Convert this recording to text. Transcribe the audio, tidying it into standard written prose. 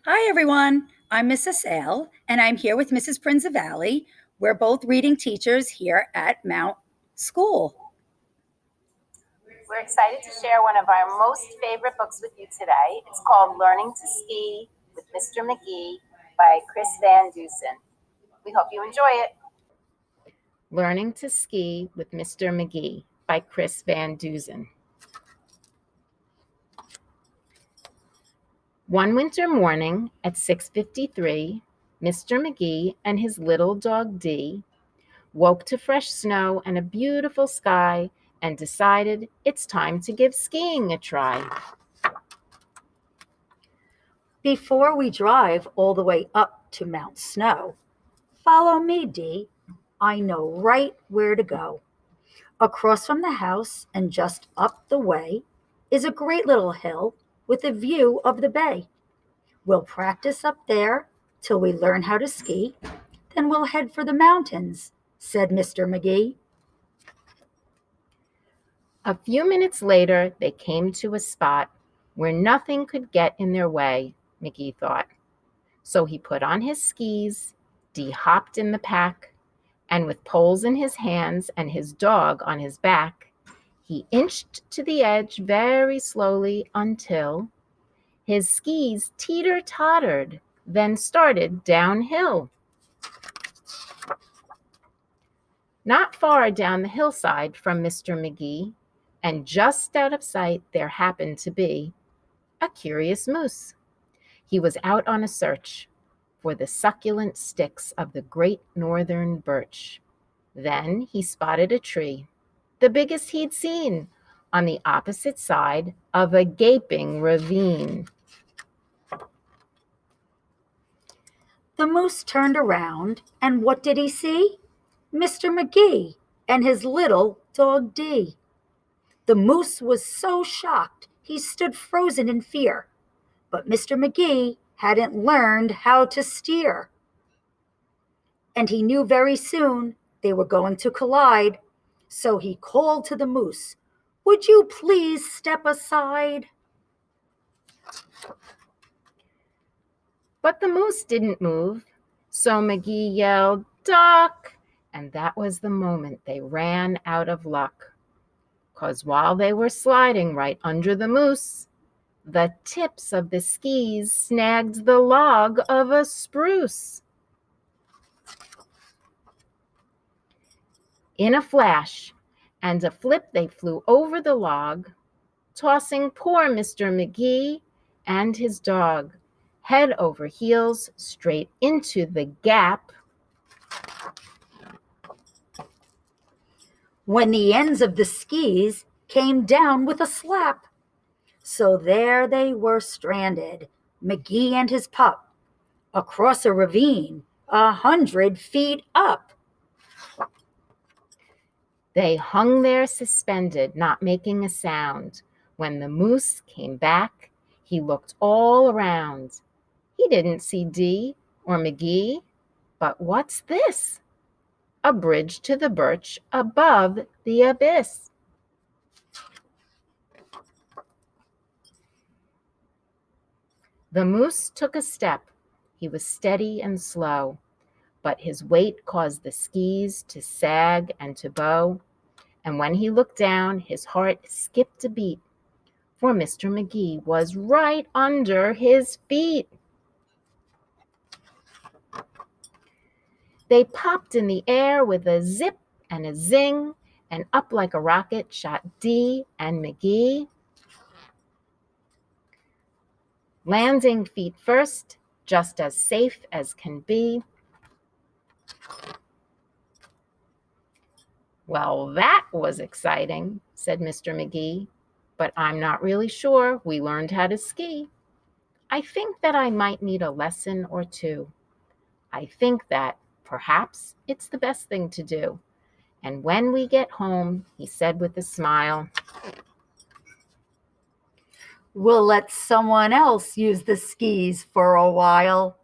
Hi, everyone. I'm Ms Assail, and I'm here with Mrs Prinzevalli. We're both reading teachers here at Mount School. We're excited to share one of our most favorite books with you today. It's called Learning to Ski with Mr. Magee by Chris Van Dusen. We hope you enjoy it. Learning to Ski with Mr. Magee by Chris Van Dusen. One winter morning at 6:53, Mr. Magee and his little dog Dee woke to fresh snow and a beautiful sky and decided it's time to give skiing a try. Before we drive all the way up to Mount Snow, follow me, Dee. I know right where to go. Across from the house and just up the way is a great little hill with a view of the bay. We'll practice up there till we learn how to ski, then we'll head for the mountains, said Mr. Magee. A few minutes later, they came to a spot where nothing could get in their way, Magee thought. So he put on his skis, Dee hopped in the pack, and with poles in his hands and his dog on his back, he inched to the edge very slowly until his skis teeter-tottered, then started downhill. Not far down the hillside from Mr. Magee, and just out of sight, there happened to be a curious moose. He was out on a search for the succulent sticks of the great northern birch. Then he spotted a tree, the biggest he'd seen, on the opposite side of a gaping ravine. The moose turned around, and what did he see? Mr. Magee and his little dog Dee. The moose was so shocked he stood frozen in fear, but Mr. Magee hadn't learned how to steer. And he knew very soon they were going to collide, so he called to the moose, "Would you please step aside?" But the moose didn't move, so Magee yelled, "Duck!" And that was the moment they ran out of luck. 'Cause while they were sliding right under the moose, the tips of the skis snagged the log of a spruce. In a flash and a flip, they flew over the log, tossing poor Mr. Magee and his dog head over heels straight into the gap. When the ends of the skis came down with a slap. So there they were stranded, Magee and his pup, across a ravine 100 feet up. They hung there suspended, not making a sound. When the moose came back, he looked all around. He didn't see Dee or Magee, but what's this? A bridge to the birch above the abyss. The moose took a step. He was steady and slow, but his weight caused the skis to sag and to bow. And when he looked down, his heart skipped a beat, for Mr. Magee was right under his feet. They popped in the air with a zip and a zing, and up like a rocket shot Dee and Magee, landing feet first, just as safe as can be. "Well, that was exciting," said Mr. Magee, "but I'm not really sure we learned how to ski. I think that I might need a lesson or two. I think that perhaps it's the best thing to do. And when we get home," he said with a smile, "We'll let someone else use the skis for a while."